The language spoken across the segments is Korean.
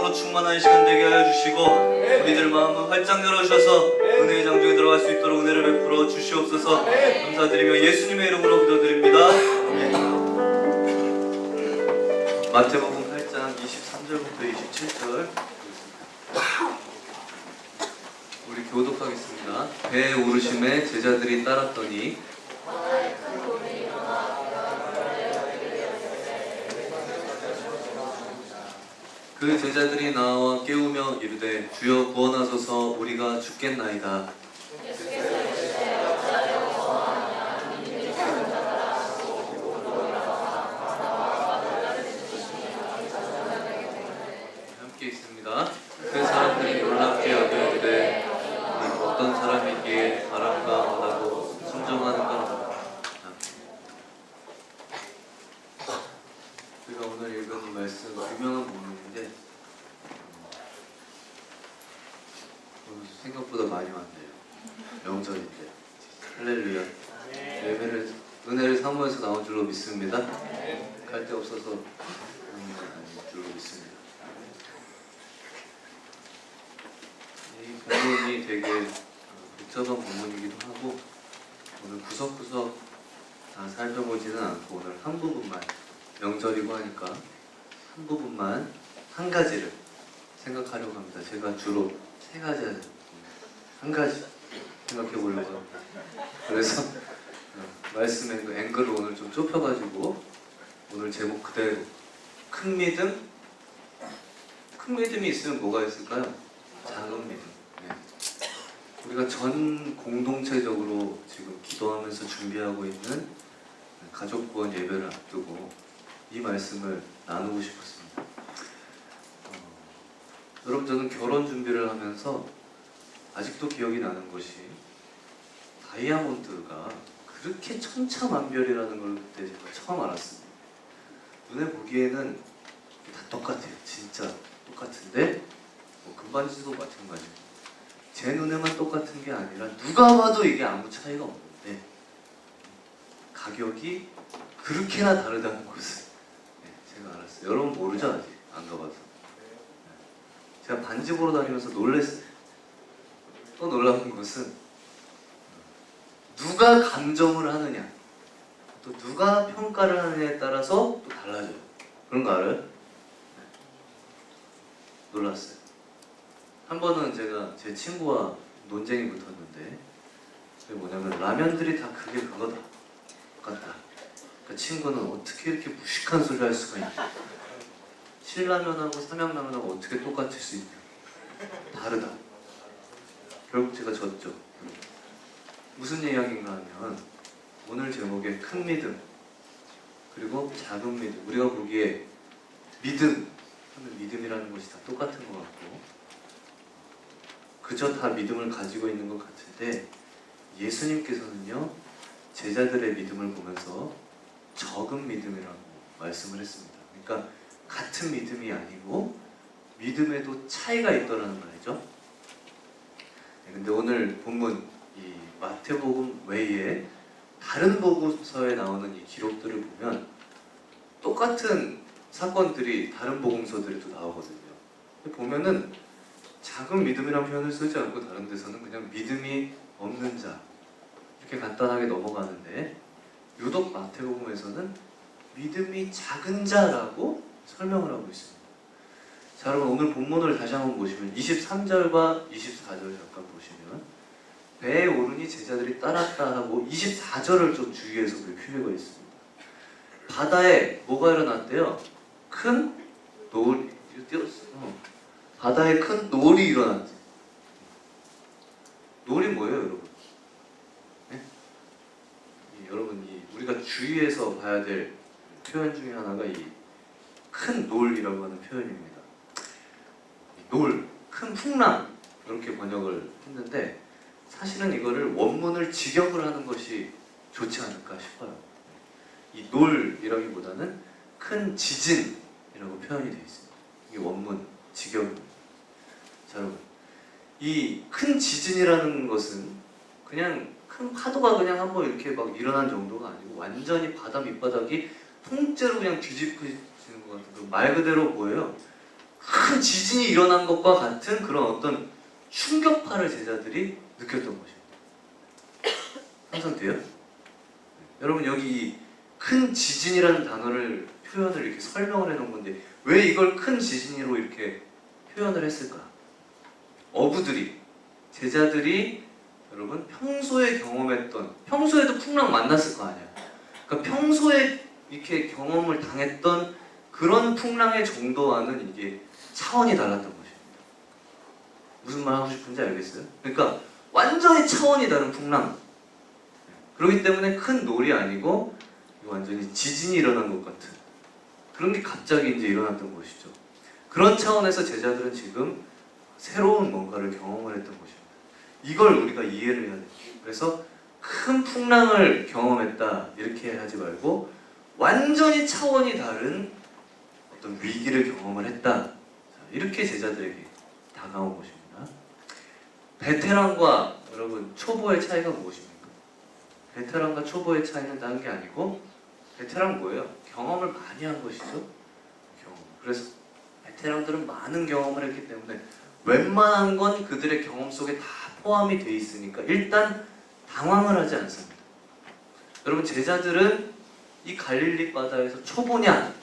성령으로 충만한 시간 되게 하여 주시고 우리들 마음을 활짝 열어주셔서 은혜의 장중에 들어갈 수 있도록 은혜를 베풀어 주시옵소서. 감사드리며 예수님의 이름으로 기도드립니다. 마태복음 8장 23절부터 27절 우리 교독하겠습니다. 배에 오르심에 제자들이 따랐더니 그 제자들이 나와 깨우며 이르되 주여 구원하소서 우리가 죽겠나이다. 함께 있습니다. 그 사람들이 놀랍게 여기되 어떤 사람이기에 바람과 바다도 순종하는가. 우리가 오늘 읽은 이 말씀 유명한 부분인데 생각보다 많이 왔네요. 명절인데 할렐루야. 예배를 은혜를 사모해서 나온 줄로 믿습니다. 갈 데 없어서 나온 줄로 믿습니다. 이 본문이 되게 복잡한 본문이기도 하고 오늘 구석구석 다 살펴보지는 않고 오늘 한 부분만 명절이고 하니까 한 부분만 한 가지를 생각하려고 합니다. 제가 주로 세 가지 한 가지 생각해 보려고 합니다. 그래서 말씀의 그 앵글을 오늘 좀 좁혀가지고 오늘 제목 그대로 큰 믿음. 큰 믿음이 있으면 뭐가 있을까요? 작은 믿음. 네. 우리가 전 공동체적으로 지금 기도하면서 준비하고 있는 가족 구원 예배를 앞두고 이 말씀을 나누고 싶었습니다. 여러분, 저는 결혼 준비를 하면서 아직도 기억이 나는 것이 다이아몬드가 그렇게 천차만별이라는 걸 그때 제가 처음 알았습니다. 눈에 보기에는 다 똑같아요. 진짜 똑같은데 뭐 금반지도 마찬가지고 제 눈에만 똑같은 게 아니라 누가 봐도 이게 아무 차이가 없는데 가격이 그렇게나 다르다는 것을 제가 알았어요. 여러분 모르죠? 아직 안 가봐서. 제가 반지 보러 다니면서 놀랐어요. 또 놀라운 것은 누가 감정을 하느냐 또 누가 평가를 하느냐에 따라서 또 달라져요. 그런 거 알아요? 놀랐어요. 한 번은 제가 제 친구와 논쟁이 붙었는데 그게 뭐냐면 라면들이 다 그게 그거다 똑같다. 그 친구는 어떻게 이렇게 무식한 소리 할 수가 있냐, 신라면하고 삼양라면하고 어떻게 똑같을 수 있냐, 다르다. 결국 제가 졌죠. 무슨 이야기인가 하면 오늘 제목의 큰 믿음 그리고 작은 믿음, 우리가 보기에 믿음 하면 믿음이라는 것이 다 똑같은 것 같고 그저 다 믿음을 가지고 있는 것 같은데 예수님께서는요 제자들의 믿음을 보면서 적은 믿음이라고 말씀을 했습니다. 그러니까 같은 믿음이 아니고 믿음에도 차이가 있더라는 말이죠. 근데 오늘 본문 이 마태복음 외에 다른 복음서에 나오는 이 기록들을 보면 똑같은 사건들이 다른 복음서들이 또 나오거든요. 보면은 작은 믿음이라는 표현을 쓰지 않고 다른 데서는 그냥 믿음이 없는 자 이렇게 간단하게 넘어가는데 유독 마태복음에서는 믿음이 작은 자라고 설명을 하고 있습니다. 자, 여러분 오늘 본문을 다시 한번 보시면 23절과 24절 잠깐 보시면 배에 오르니 제자들이 따랐다 하고 24절을 좀 주의해서 볼 필요가 있습니다. 바다에 뭐가 일어났대요? 큰 노을이 바다에 큰 노을이 일어났대. 노을이 뭐예요, 여러분? 네? 여러분 우리가 주의해서 봐야 될 표현 중에 하나가 이 큰 노을이라고 하는 표현입니다. 노을, 큰 풍랑 이렇게 번역을 했는데 사실은 이거를 원문을 직역을 하는 것이 좋지 않을까 싶어요. 이 노을이라기보다는 큰 지진이라고 표현이 되어 있습니다. 이게 원문 직역입니다. 자, 여러분 이 큰 지진이라는 것은 그냥 큰 파도가 그냥 한번 이렇게 막 일어난 정도가 아니고 완전히 바다 밑바닥이 통째로 그냥 뒤집혀지는 것 같은 말 그대로 뭐예요? 큰 지진이 일어난 것과 같은 그런 어떤 충격파를 제자들이 느꼈던 것입니다. 상상돼요? 여러분 여기 이 큰 지진이라는 단어를 표현을 이렇게 설명을 해놓은 건데 왜 이걸 큰 지진으로 이렇게 표현을 했을까? 어부들이 제자들이 여러분 평소에 경험했던 평소에도 풍랑 만났을 거 아니야. 그러니까 평소에 이렇게 경험을 당했던 그런 풍랑의 정도와는 이게 차원이 달랐던 것입니다. 무슨 말 하고 싶은지 알겠어요? 그러니까 완전히 차원이 다른 풍랑. 그렇기 때문에 큰 놀이 아니고 완전히 지진이 일어난 것 같은 그런 게 갑자기 이제 일어났던 것이죠. 그런 차원에서 제자들은 지금 새로운 뭔가를 경험을 했던 것입니다. 이걸 우리가 이해를 해야 돼요. 그래서 큰 풍랑을 경험했다 이렇게 하지 말고 완전히 차원이 다른 어떤 위기를 경험을 했다. 이렇게 제자들에게 다가온 것입니다. 베테랑과 여러분 초보의 차이가 무엇입니까? 베테랑과 초보의 차이는 다른 게 아니고 베테랑 뭐예요? 경험을 많이 한 것이죠. 경험. 그래서 베테랑들은 많은 경험을 했기 때문에 웬만한 건 그들의 경험 속에 다 포함이 돼 있으니까 일단 당황을 하지 않습니다. 여러분 제자들은 이 갈릴리 바다에서 초보냐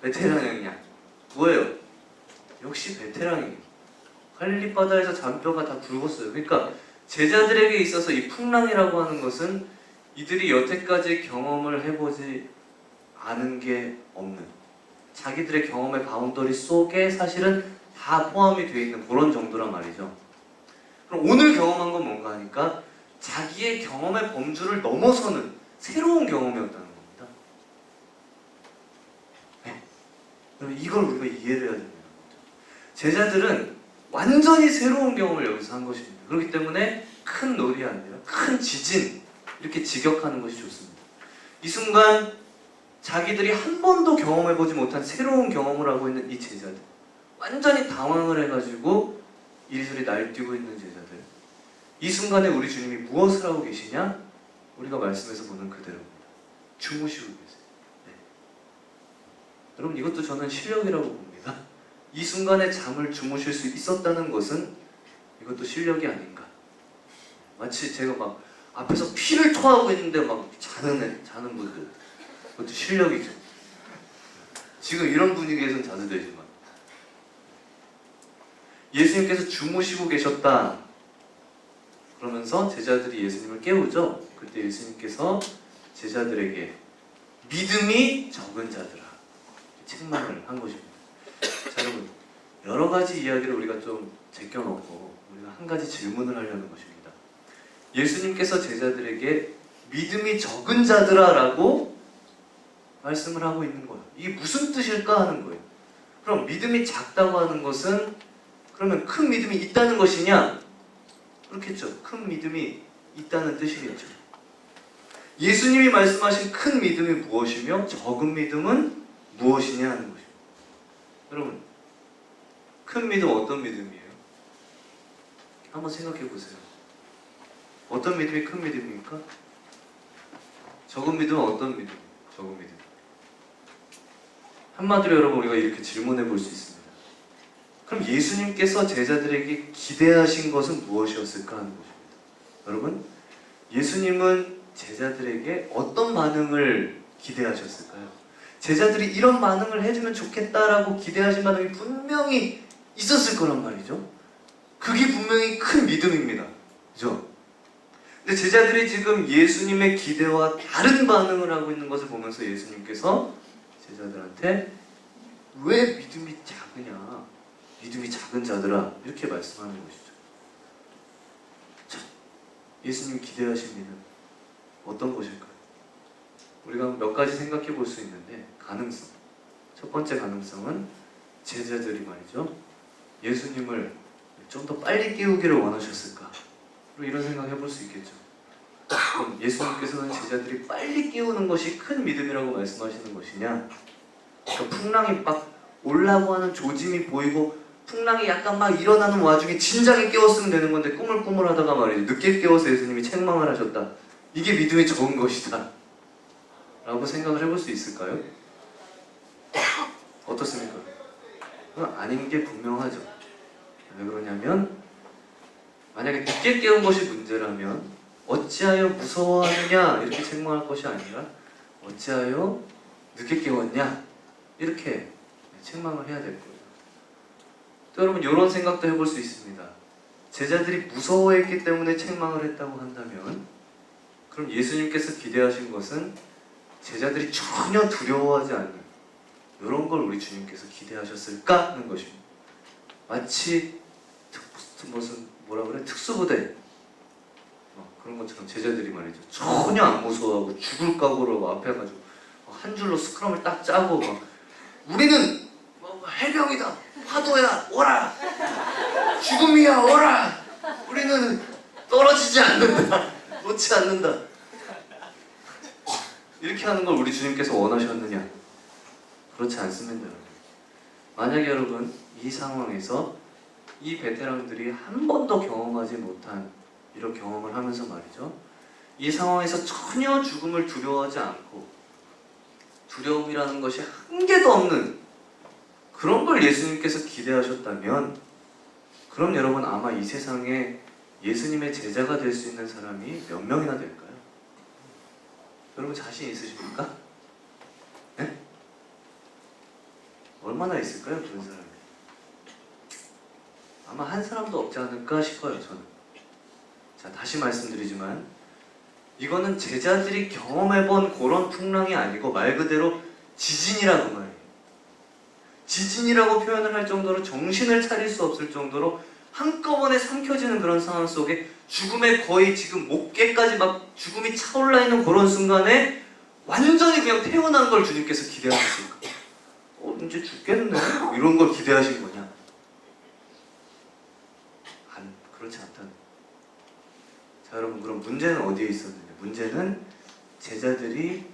베테랑이냐 뭐예요? 역시 베테랑이에요. 갈릴리 바다에서 잔뼈가 다 굵었어요. 그러니까 제자들에게 있어서 이 풍랑이라고 하는 것은 이들이 여태까지 경험을 해보지 않은 게 없는 자기들의 경험의 바운더리 속에 사실은 다 포함이 되어 있는 그런 정도란 말이죠. 그럼 오늘 경험한 건 뭔가 하니까 자기의 경험의 범주를 넘어서는 새로운 경험이었다는 겁니다. 네. 그럼 이걸 우리가 이해를 해야 됩니다. 제자들은 완전히 새로운 경험을 여기서 한 것입니다. 그렇기 때문에 큰 놀이 아니라 큰 지진 이렇게 직역하는 것이 좋습니다. 이 순간 자기들이 한 번도 경험해보지 못한 새로운 경험을 하고 있는 이 제자들 완전히 당황을 해가지고 이리저리 날뛰고 있는 제자들 이 순간에 우리 주님이 무엇을 하고 계시냐? 우리가 말씀에서 보는 그대로입니다. 주무시고 계세요. 네. 여러분 이것도 저는 실력이라고 봅니다. 이 순간에 잠을 주무실 수 있었다는 것은 이것도 실력이 아닌가. 마치 제가 막 앞에서 피를 토하고 있는데 막 자는 분들 그것도 실력이죠. 지금 이런 분위기에서는 자도 되지만 예수님께서 주무시고 계셨다 그러면서 제자들이 예수님을 깨우죠. 그때 예수님께서 제자들에게 믿음이 적은 자들아 책망을 한 것입니다. 자 여러분 여러 가지 이야기를 우리가 좀 제껴놓고 우리가 한 가지 질문을 하려는 것입니다. 예수님께서 제자들에게 믿음이 적은 자들아 라고 말씀을 하고 있는 거예요. 이게 무슨 뜻일까 하는 거예요. 그럼 믿음이 작다고 하는 것은 그러면 큰 믿음이 있다는 것이냐? 그렇겠죠. 큰 믿음이 있다는 뜻이겠죠. 예수님이 말씀하신 큰 믿음이 무엇이며 적은 믿음은 무엇이냐 하는 것입니다. 여러분 큰 믿음 어떤 믿음이에요? 한번 생각해 보세요. 어떤 믿음이 큰 믿음입니까? 적은 믿음은 어떤 믿음이에요? 적은 믿음. 한마디로 여러분 우리가 이렇게 질문해 볼 수 있습니다. 그럼 예수님께서 제자들에게 기대하신 것은 무엇이었을까 하는 것입니다. 여러분 예수님은 제자들에게 어떤 반응을 기대하셨을까요? 제자들이 이런 반응을 해주면 좋겠다라고 기대하신 반응이 분명히 있었을 거란 말이죠. 그게 분명히 큰 믿음입니다. 그죠? 근데 제자들이 지금 예수님의 기대와 다른 반응을 하고 있는 것을 보면서 예수님께서 제자들한테 왜 믿음이 작으냐? 믿음이 작은 자들아 이렇게 말씀하는 것이죠. 자, 예수님 기대하신 믿음 어떤 것일까요? 우리가 몇 가지 생각해 볼 수 있는데 가능성 첫 번째 가능성은 제자들이 말이죠 예수님을 좀 더 빨리 깨우기를 원하셨을까? 그리고 이런 생각 해볼 수 있겠죠. 그럼 예수님께서는 제자들이 빨리 깨우는 것이 큰 믿음이라고 말씀하시는 것이냐? 그러니까 풍랑이 막 올라고 하는 조짐이 보이고 풍랑이 약간 막 일어나는 와중에 진작에 깨웠으면 되는 건데 꾸물꾸물하다가 말이죠 늦게 깨워서 예수님이 책망을 하셨다. 이게 믿음이 적은 것이다 라고 생각을 해볼 수 있을까요? 어떻습니까? 그건 아닌 게 분명하죠. 왜 그러냐면 만약에 늦게 깨운 것이 문제라면 어찌하여 무서워하느냐 이렇게 책망할 것이 아니라 어찌하여 늦게 깨웠냐 이렇게 책망을 해야 될 거예요. 또 여러분 이런 생각도 해볼 수 있습니다. 제자들이 무서워했기 때문에 책망을 했다고 한다면 그럼 예수님께서 기대하신 것은 제자들이 전혀 두려워하지 않는 이런 걸 우리 주님께서 기대하셨을까 하는 것입니다. 마치 무슨 뭐라 그래? 특수부대 그런 것처럼 제자들이 말이죠. 전혀 안 무서워하고 죽을 각오로 앞에 가지고 한 줄로 스크럼을 딱 짜고 막 우리는 해병이다, 파도야, 오라, 죽음이야, 오라. 우리는 떨어지지 않는다, 놓지 않는다. 이렇게 하는 걸 우리 주님께서 원하셨느냐? 그렇지 않습니다. 만약에 여러분 이 상황에서 이 베테랑들이 한 번도 경험하지 못한 이런 경험을 하면서 말이죠. 이 상황에서 전혀 죽음을 두려워하지 않고 두려움이라는 것이 한 개도 없는 그런 걸 예수님께서 기대하셨다면 그럼 여러분 아마 이 세상에 예수님의 제자가 될 수 있는 사람이 몇 명이나 될까요? 여러분 자신 있으십니까? 네? 얼마나 있을까요? 그런 사람이? 아마 한 사람도 없지 않을까 싶어요, 저는. 자, 다시 말씀드리지만 이거는 제자들이 경험해본 그런 풍랑이 아니고 말 그대로 지진이라고 말이에요. 지진이라고 표현을 할 정도로 정신을 차릴 수 없을 정도로 한꺼번에 삼켜지는 그런 상황 속에 죽음의 거의 지금 목깨까지 막 죽음이 차올라 있는 그런 순간에 완전히 그냥 태어난 걸 주님께서 기대하셨을까? 이제 죽겠네? 이런 걸 기대하신 거냐? 그렇지 않다는. 자, 여러분 그럼 문제는 어디에 있었느냐? 문제는 제자들이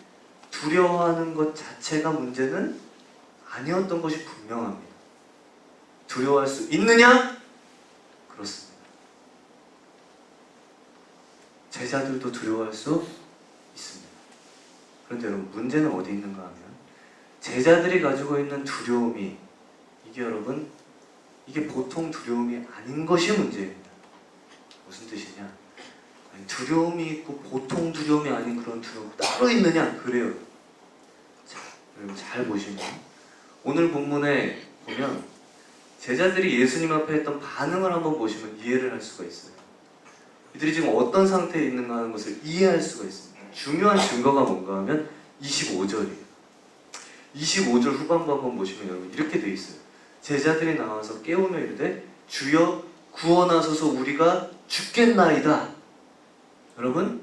두려워하는 것 자체가 문제는 아니었던 것이 분명합니다. 두려워할 수 있느냐? 그렇습니다. 제자들도 두려워할 수 있습니다. 그런데 여러분 문제는 어디 있는가 하면 제자들이 가지고 있는 두려움이 이게 여러분 이게 보통 두려움이 아닌 것이 문제입니다. 무슨 뜻이냐? 아니, 두려움이 있고 보통 두려움이 아닌 그런 두려움 따로 있느냐? 그래요. 자, 여러분 잘 보시면 오늘 본문에 보면 제자들이 예수님 앞에 했던 반응을 한번 보시면 이해를 할 수가 있어요. 이들이 지금 어떤 상태에 있는가 하는 것을 이해할 수가 있습니다. 중요한 증거가 뭔가 하면 25절이에요. 25절 후반부 한번 보시면 여러분 이렇게 돼 있어요. 제자들이 나와서 깨우며 이르되 주여 구원하소서 우리가 죽겠나이다. 여러분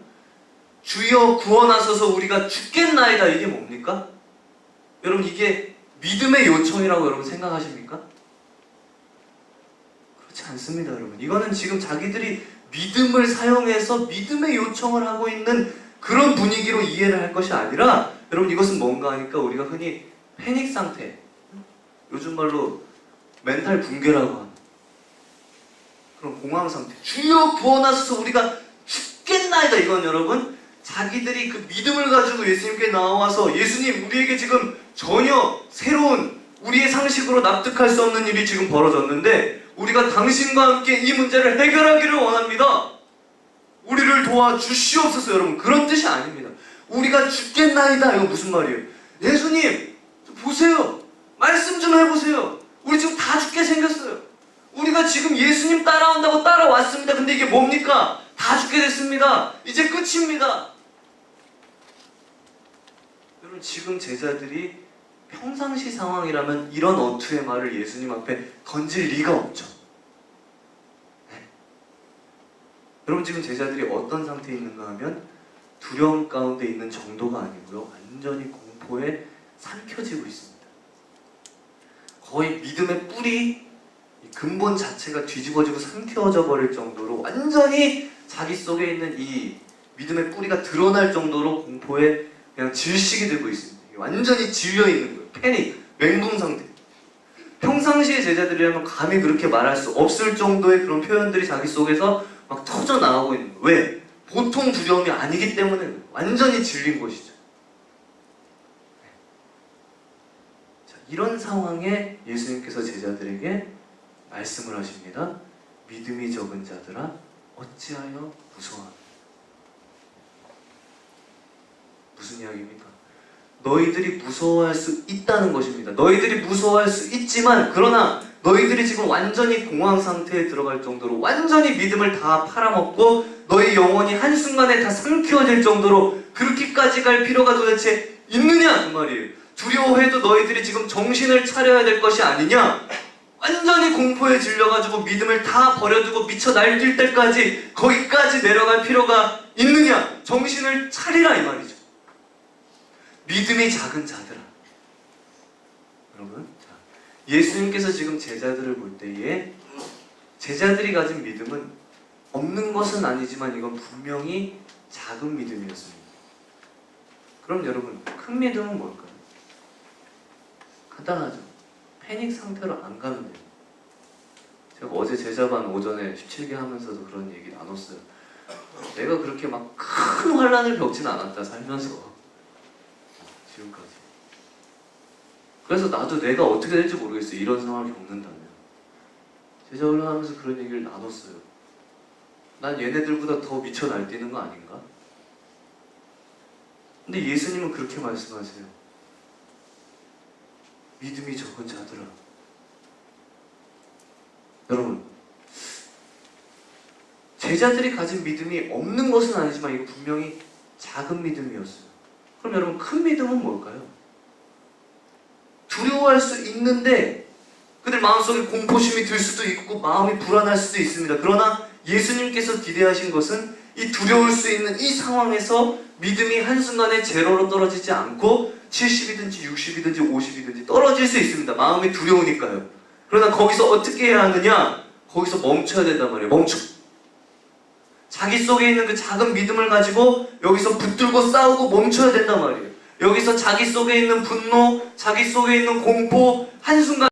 주여 구원하소서 우리가 죽겠나이다 이게 뭡니까? 여러분 이게 믿음의 요청이라고 여러분 생각하십니까? 그렇지 않습니다. 여러분 이거는 지금 자기들이 믿음을 사용해서 믿음의 요청을 하고 있는 그런 분위기로 이해를 할 것이 아니라 여러분 이것은 뭔가 하니까 우리가 흔히 패닉 상태, 요즘 말로 멘탈 붕괴라고 하는 그런 공황 상태. 주여 구원하소서 우리가 죽겠나이다. 이건 여러분 자기들이 그 믿음을 가지고 예수님께 나와서 예수님 우리에게 지금 전혀 새로운 우리의 상식으로 납득할 수 없는 일이 지금 벌어졌는데 우리가 당신과 함께 이 문제를 해결하기를 원합니다. 우리를 도와주시옵소서. 여러분 그런 뜻이 아닙니다. 우리가 죽겠나이다. 이거 무슨 말이에요? 예수님 좀 보세요. 말씀 좀 해보세요. 우리 지금 다 죽게 생겼어요. 우리가 지금 예수님 따라온다고 따라왔습니다. 근데 이게 뭡니까? 다 죽게 됐습니다. 이제 끝입니다. 여러분 지금 제자들이 평상시 상황이라면 이런 어투의 말을 예수님 앞에 던질 리가 없죠. 네. 여러분 지금 제자들이 어떤 상태에 있는가 하면 두려움 가운데 있는 정도가 아니고요. 완전히 공포에 삼켜지고 있습니다. 거의 믿음의 뿌리, 근본 자체가 뒤집어지고 삼켜져 버릴 정도로 완전히 자기 속에 있는 이 믿음의 뿌리가 드러날 정도로 공포에 그냥 질식이 되고 있습니다. 완전히 질려 있는 거예요. 패닉, 멘붕 상태. 평상시에 제자들이라면 감히 그렇게 말할 수 없을 정도의 그런 표현들이 자기 속에서 막 터져 나오고 있는 거예요. 왜? 보통 두려움이 아니기 때문에 완전히 질린 것이죠. 자, 이런 상황에 예수님께서 제자들에게 말씀을 하십니다. 믿음이 적은 자들아 어찌하여 무서워하느냐. 무슨 이야기입니까? 너희들이 무서워할 수 있다는 것입니다. 너희들이 무서워할 수 있지만 그러나 너희들이 지금 완전히 공황 상태에 들어갈 정도로 완전히 믿음을 다 팔아먹고 너희 영혼이 한순간에 다 삼키워질 정도로 그렇게까지 갈 필요가 도대체 있느냐 그 말이에요. 두려워해도 너희들이 지금 정신을 차려야 될 것이 아니냐. 완전히 공포에 질려가지고 믿음을 다 버려두고 미쳐 날뛸 때까지 거기까지 내려갈 필요가 있느냐. 정신을 차리라 이 말이죠. 믿음이 작은 자들아. 여러분, 자, 예수님께서 지금 제자들을 볼 때에 제자들이 가진 믿음은 없는 것은 아니지만 이건 분명히 작은 믿음이었습니다. 그럼 여러분, 큰 믿음은 뭘까요? 간단하죠. 패닉 상태로 안 가면 돼요. 제가 어제 제자반 오전에 17개 하면서도 그런 얘기 나눴어요. 내가 그렇게 막 큰 환란을 겪진 않았다 살면서 지금까지. 그래서 나도 내가 어떻게 될지 모르겠어요. 이런 상황을 겪는다면. 제자 훈련하면서 그런 얘기를 나눴어요. 난 얘네들보다 더 미쳐 날뛰는 거 아닌가? 근데 예수님은 그렇게 말씀하세요. 믿음이 적은 자들아. 여러분, 제자들이 가진 믿음이 없는 것은 아니지만 이거 분명히 작은 믿음이었어요. 그럼 여러분, 큰 믿음은 뭘까요? 두려워할 수 있는데 그들 마음속에 공포심이 들 수도 있고 마음이 불안할 수도 있습니다. 그러나 예수님께서 기대하신 것은 이 두려울 수 있는 이 상황에서 믿음이 한순간에 제로로 떨어지지 않고 70이든지 60이든지 50이든지 떨어질 수 있습니다. 마음이 두려우니까요. 그러나 거기서 어떻게 해야 하느냐? 거기서 멈춰야 된단 말이에요. 멈춰. 자기 속에 있는 그 작은 믿음을 가지고 여기서 붙들고 싸우고 멈춰야 된단 말이에요. 여기서 자기 속에 있는 분노, 자기 속에 있는 공포, 한순간